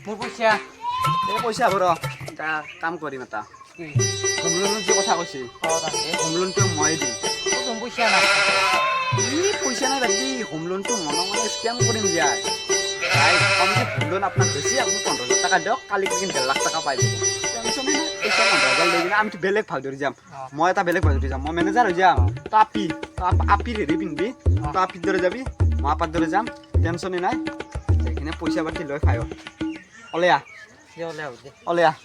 মোৰ পইচা পইচা হ'ব ৰ এটা কাম কৰিম এটা হোম লোনৰ যে কথা কৈছে হোম লোনটো মই দিম পইচা নাই পইচা নাই বাদ দি হোম লোনটো মনে মনে স্কেম কৰিম দিয়া কমকে হোম লোন আপোনাক বেছি আপুনি 15,000 টকা দিয়ক কালি কিন্তু 1.5 লাখ টকা পাই যাব টেনশ্যনে নাই পইচা 15,000 লৈ কিনে আমি বেলেগ ভাল ধৰি যাম মই এটা বেলেগ ভাল ধৰি যাম মই মেনেজাৰ হৈ যাম তই আপিৰ হেৰি পিন্ধিবি তই আপিৰ দৰে যাবি মই আপাৰ দৰে যাম টেনশ্যনে নাই সেইখিনি পইচা পাতি লৈ খাই ওলাই আহ ওলাই আহ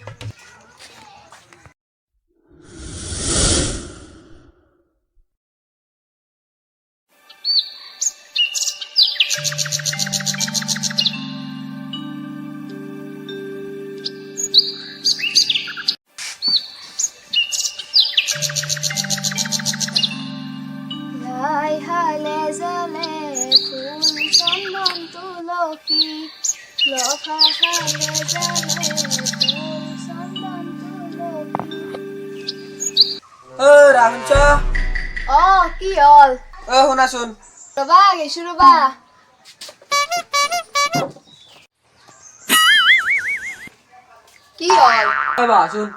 লাই হালে জালে ফুল চন্দন তুলসী লফা হালে জালে ফুল চন্দন তুলসী ৰাহুল কি হল শুনাচোন ৰবা গেছো ৰবা কি হল বাচোন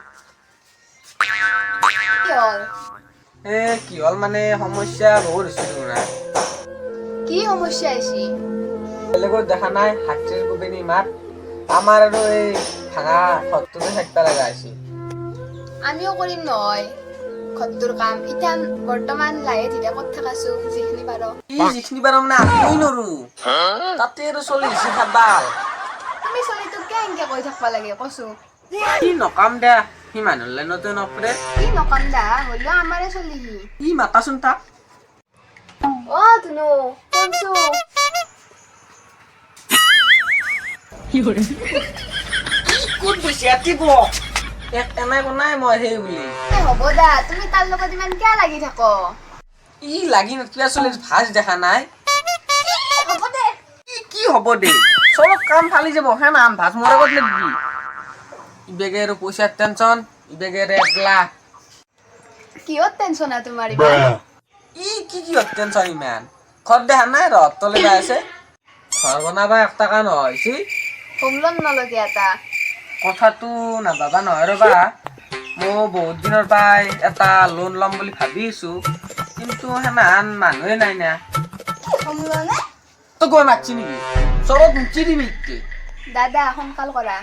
কি হল কি হ'ল মানে সমস্যা বহুত হৈছে তোমাৰ কি সমস্যা আহিছি বেলেগত দেখা নাই হাতীৰ গোবেনি মাত আমাৰ আৰু এই ভাঙা ঘৰটোতে থাকিব লগা হৈছে আমিও কৰিম নহয় ঘৰটোৰ কাম এতিয়া বৰ্তমান লাহে ধীৰে ক'ত থাকাছো যিখিনি পাৰো যিখিনি বাৰ মানে আমিও নৰো তাতে আৰু চলি হৈছে খাবাল তুমি চলিটোক কেনেকে কৈ থাকবা লাগে কচো কি নকাম দে সি মানুহৰ লাইনতে নপৰে কি নকম দা হলেও আমাৰে চলিহি ই মাতাচোন তাক ধুনু শুনছো ক'ত গৈছে আতিব এনে কোনাই মই সেই বুলি হ'ব দা তুমি তাৰ লগত ইমান কিয় লাগি থাকো ই লাগি নথিলা চলি ভাজ দেখা নাই হ'ব দে কি হ'ব দে চব কাম ফালি যাব হে নাম ভাজ মোৰ আগত লাগবি ইবেগে আৰু পইচাৰ টেনচন ইবেগে একলা কিহত টেনচন তোমাৰ ইমান কি টেনচন ইমান ঘৰ দেখা নাই ৰথ তলে যাই আছে ঘৰ বনাবা 1 টকা নহয়ছি হোম লোন নলগে এটা কথাটো নাভাবা নহয় ৰবা মই বহুত দিনৰ পৰাই এটা লোন ল'ম বুলি ভাবি আছো কিন্তু সেনাহান মানুহে নাই না হোম লোনে তই গৈ মাতছি নেকি চৰত মুচি দিবি কি দাদা সোনকাল কৰা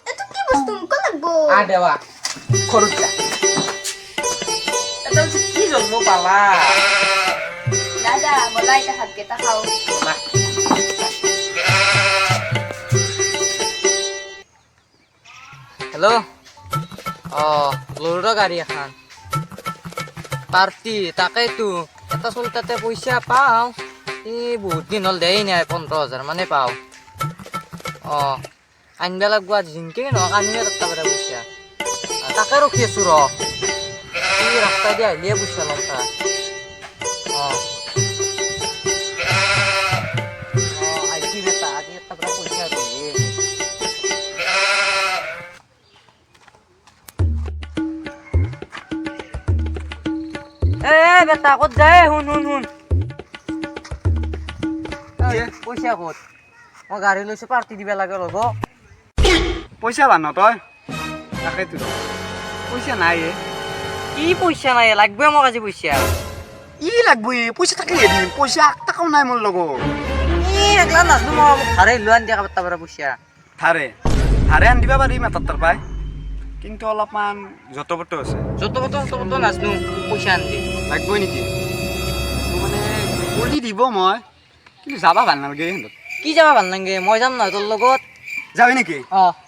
এইটো কি বস্তু মোক লাগবো দেৱা খৰুটা এটা কি জন্ম পালা দাদা বলা এটা ভাতকেইটা খাও হেল্ল' ল'ৰা গাড়ী এখন পাৰ্টি তাকেইতো এটা চোন তাতে পইচা পাওঁ বহুত দিন হ'ল দেই নাই 15,000 মানে পাওঁ আনিব লাগব আজি জিনকে নহওক আনিবে তাত পৰা পইচা তাকে ৰখি আছো ৰাস্তা দি আহিলে পইচা ল'ম তাৰ আহিছি বেটা আজি এটা পৰা পইচা ৰহিয়ে বেটা ক'ত যায় শুন পইচা ক'ত মই গাড়ী লৈছো পাৰ্টি দিব লাগে ৰ'ব পইচা বান তই তাকেতো পইচা নাই কি পইচা নাই লাগবে মোক আজি পইচা লাগব পইচা থাকিলে দিম পইচা 1 টকাও নাই মোৰ লগত একলা নাজনো মই ধাৰে লৈ আন দিয়া কাবাৰ পৰা পইচা ধাৰে আন দিবা পাৰিম এটা তাৰ পাই কিন্তু অলপমান যত আছে যত নাজনো পইচা আন দি লাগব নেকি মানে কৰি দিব মই কিন্তু যাবা ভাল নালাগে সিহঁতত কি যাবা ভাল নালাগে মই যাম নহয় তোৰ লগত যাবি নেকি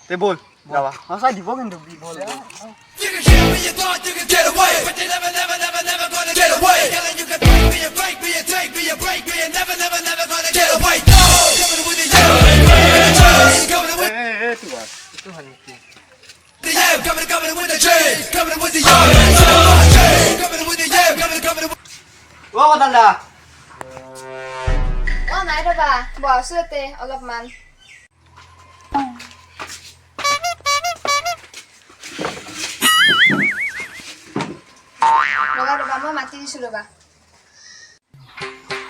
তে বল যাবা চাই দিব কিন্তু বল You can kill me, you thought you could get away, but you never gonna get away. Yelling, you can break me, take me, break me, and never gonna get away. No, coming with the yellow, coming with the yam, coming with the chains, coming with the yam, coming with the yam, coming with. দাদা নাই ৰবা বহাছো ইয়াতে অলপমান ৰবা মই মাতি দিছো ৰবা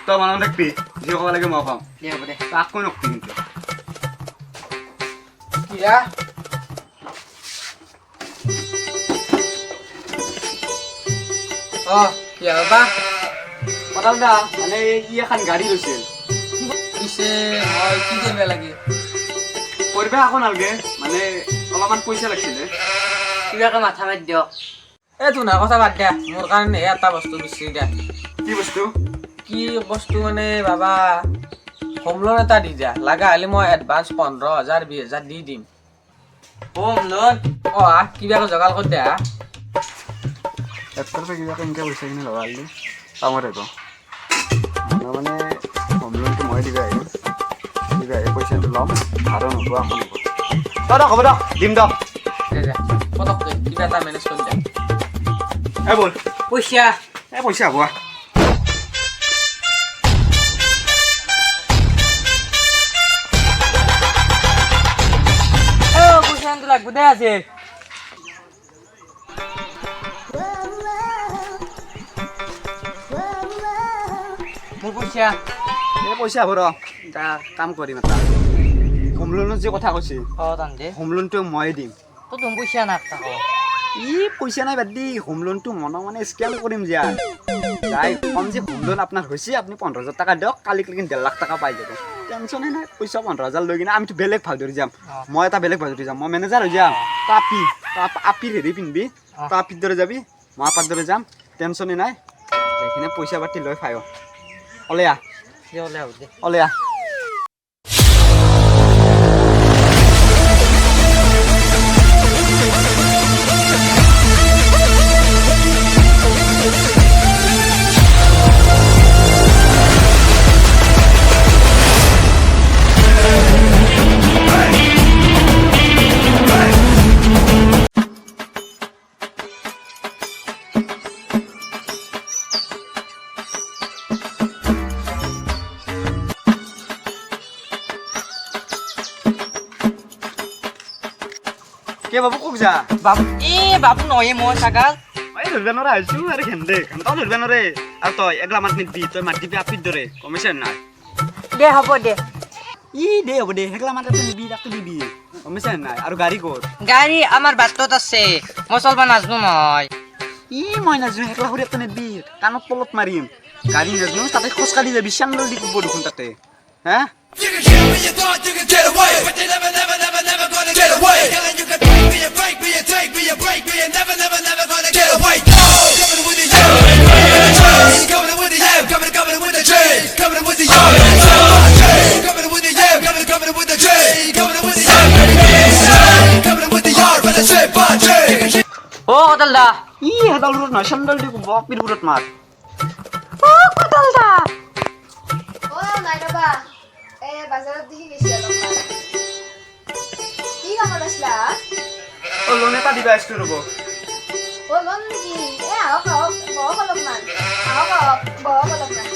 তই মানুহ দেখবি যি ক'ব লাগে মই কম দে হ'ব দে আকো নকবি কিন্তু কি বিয়া বিয়া বাবা পটাল দা মানে ই এখন গাড়ী লৈছিল পিছে মই কি কৰিব লাগে কৰিবা আকৌ নালগে মানে অলপমান পইচা লাগিছিলে কিবাকে মাথা মাৰি দিয়ক এই তোৰ না কথা বাদ দিয়া মোৰ কাৰণে এটা বস্তু বিচাৰি দিয়া কি বস্তু কি বস্তু মানে বাবা হোম লোন এটা দি দিয়া লাগা হলে মই এডভান্স 15,000 20,000 দি দিম হোম লোন কিবা যোগাৰ কৰি দিয়া এপৰ পৰা কিবাকে এনেকৈ পইচা কিনি লগাই দিলোঁ কামত আহিব মানে হোম লোনটো মই দিবা আহিম পইচাটো ল'ম আৰু নোপোৱা আকৌ দিয়ক হ'ব দিয়ক দিম দিয়ক পটককৈ কিবা এটা মেনেজ কৰি দিয়া এই বল পইচা এই পইচা হ'ব পইচা আনটো লাগব দে আছে মোৰ পইচা এই পইচা হ'ব ৰ এটা কাম কৰিম এটা হোম লোনৰ যে কথা কৈছে টান দে হোম লোনটো মই দিম তো তুমি পইচা নাথাক ই পইচা নাই বাদ দি হোম লোনটো মনৰ মানে স্কেম কৰিম যে যাই কম যে হোম লোন আপোনাৰ হৈছে আপুনি 15,000 টকা দিয়ক কালিলৈকে 1.5 লাখ টকা পাই যাব টেনশ্যনে নাই পইচা 15,000 লৈ কিনে আমিতো বেলেগ ভাগ ধৰি যাম মই এটা বেলেগ ভাগ ধৰি যাম মই মেনেজাৰ হৈ যাম আপিৰ হেৰি পিন্ধিবি তই আপিৰ দৰে যাবি মই আপাৰ দৰে যাম টেনশ্যনে নাই সেইখিনি পইচা পাতি লৈ ফাই ওলাই আহ ওলাই আহ কে বাবু কক যা বাবু বাবু নহয় মই ছাগাল এই ধৰিব নোৱাৰা আহিছোঁ আৰু ঘেণ্টাও ধৰিব নোৱাৰে আৰু তই এগলা মাত নিদিবি তই মাত দিবি আপিৰ দৰে গমছে নাই দে হ'ব দে দে হ'ব দে সেগলা মাত নিবি তাকো দিবি গমছে নাই আৰু গাড়ী ক'ত গাড়ী আমাৰ বাটত আছে মই চলবা নাজনো নহয় মই নাজানো সেগলা কৰি এটা নিদিবি কাণত তলত মাৰিম গাড়ী নাজানো তাতে খোজকাঢ়ি যাবি চেণ্ডেল দি কুব দেখোন তাতে হা You can kill me, you thought you could get away, but you never, never, never, never gonna get away. Telling you could break me, you break me, you take me, you break me, you never, never, never gonna get away. No! Coming with the yell, coming with the yell, coming with the chain, coming with the yell, coming with the yell, coming with the chain, coming with the yell, coming with the yard, but I say, but chain. অ কদল দা হেডাল road নহয় চেণ্ডেল দি কুব আপিৰ বোৰত মাৰ কদল দা নাই ৰবা বাজাৰত দেখি গৈছি অলপমান কি কামত আছিলা লোন এটা দিবা আছিলো ৰ'ব লোন নেকি আহক বহক অলপমান অলপমান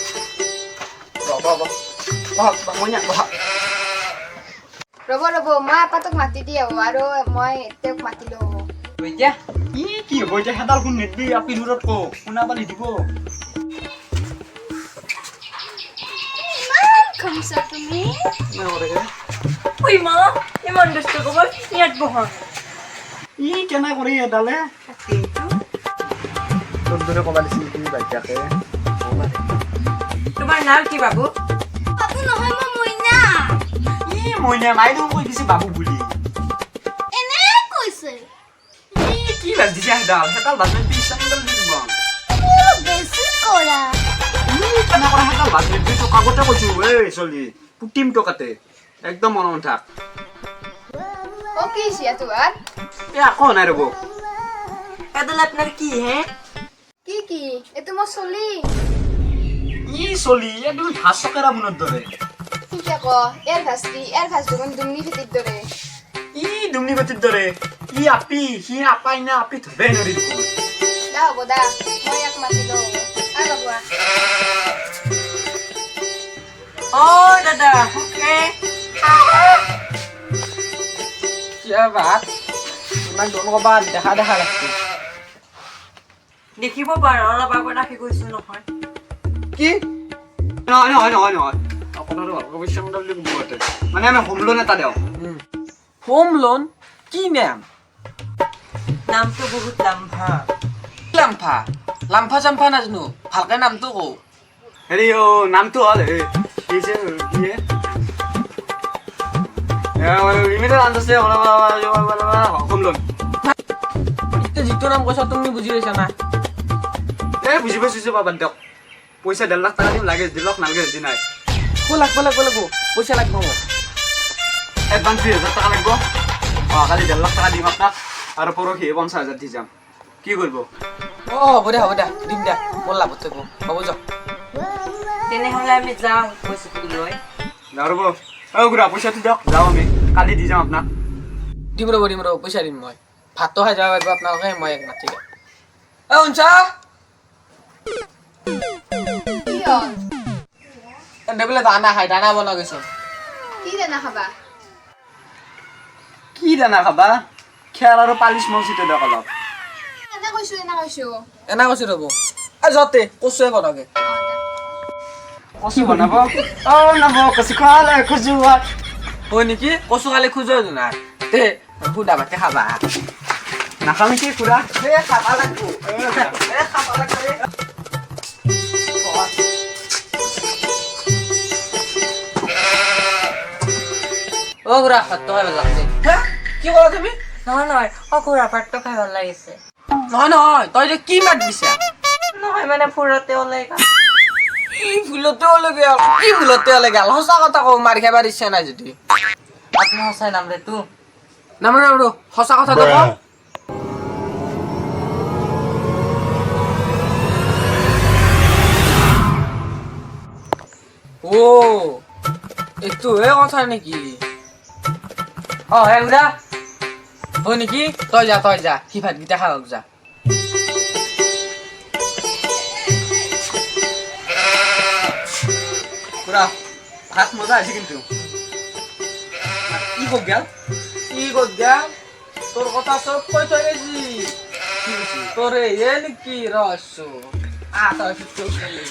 ৰ'ব মই আপাতক মাতি দি আহো আৰু মই তেওঁক মাতিলো এতিয়া কি হ'ব এতিয়া হেডাল কোন নিদিবি আপিৰ বোৰত কো শুনাবা নিদিব খামছা তুমি ঐ মা ইমান দুষ্ট খবৰ ইয়াত বহা কেনে কৰি এডালে তোৰ দৰে ক'বা দিছিল কি বাইতাকে তোমাৰ নাম কি বাবু বাবু নহয় মই মইনা মইনা মাইদেউ কৈ দিছে বাবু বুলি এনে কৈছে কি বাজ দিছে হেডাল বাজ দি চেণ্ডেল দি দিব বেছি কৰা কেনে কৰা হেডাল বাজ দি তো কাগতে কৈছো এই চলি পুটিম টকাতে একদম মন থাক কি সিয়া তোমার আকৌ নাই ৰ'ব এডাল আপনাৰ কি হে কি এ তোমাৰ চলি চলি একদম ভাত চকেৰা মনত ধৰে কি ক এৰ ভাস দেখুন দুমনি ফিটিৰ ধৰে দুমনি গতিৰ দৰে আপি সি আপাই না আপি ধৰবাই নোৱাৰি দেখোন দা হব দা মই এক মাতি লো আর বাবুয়া ও দাদা ওকে কিয় বাত ইমান দম ক'বা দেখা লাগছে দেখিব পাৰ অলপ আগত ৰাখি গৈছো নহয় কি নহয় আপোনাৰ চেণ্ডেল দি মানে আমি হোম লোন এটা দিওঁ হোম লোন কি নাম? নামটো বহুত লাম্ভা। লাম্ফা লাম্ফা চাম্ফা নাজানো, ভালকে নামটো কওঁ। হেৰি নামটো হ'ল কি যে লিমিটেড আন্দাজে হোম লোন। এতিয়া যিটো নাম কৈছা তুমি বুজি পাইছা না? বুজি পাইছো বাবা দিয়ক। পইচা 1.5 লাখ টাকা দিম, লাগে দিলক, নালাগে যদি নাই। লাগব পইচা লাগব মোক। এডভান্স 20,000 টাকা লাগব। কালি 1.5 লাখ টাকা দিম আপোনাক, আৰু পৰহি 50,000 দি যাম। কি কৰিব? হ'ব দে দিম দে, মোৰ লাভত থাকিব। হ'ব যাওক। তেনেহ'লে আমি যাওঁ পইচাটো লৈ। ৰ'ব খুৰা, পইচাটো দিয়ক, যাওঁ আমি। কালি দি যাম আপোনাক। দিম ৰ'ব পইচা দিম মই। ভাতটো খাই যাব পাৰিব আপোনালোকে, মই এক নাথাকে। শুনছা? কি হ'ল? এনে বোলে দানা খাই, দানা বনাই গৈছে। কি দানা খাবা? কি দানা খাবা? খেৰ আৰু পালিচ মচিটো দিয়ক অলপ। এনে কৈছো এনা কৈছো ৰ'ব। যতে কচুৱে বনাগে। কচু বনাব? নব কচু খোৱালে খোজোৱা। হয় নেকি? কচু খালে খোজো নাই তে সুদা ভাতে খাবা। নাখাম নেকি খুৰা? খাবা লাগব। খাবা লাগব। খুৰা ভাতটো খাই ভাল লাগিছে। কি কৰা তুমি? নহয় খুৰা ভাতটো খাই ভাল লাগিছে। নহয় তই যে কি মাত দিছা? নহয় মানে ফুৰতে ওলাই গা। ভুলতে ওলাই গেল। কি ভুলতে ওলাই গেল? সঁচা কথা কওঁ, মাৰ খাবাৰ ইচ্ছা নাই যদি। আপুনি সঁচাই নাম ৰেতো। নামাৰো সঁচা কথাটো কওঁ। এইটোহে কথা নেকি? হে খুৰা। হয় নেকি? তই যা সি ভাতকেইটা খাওক যা। খুৰা ভাত মজা আছে কিন্তু। কি কওক গেল? কি গদ্যা? তোর কথা সব কই থই গেছি। তোরে এ নেকি রহস্য? তই একটু চুপ করলি।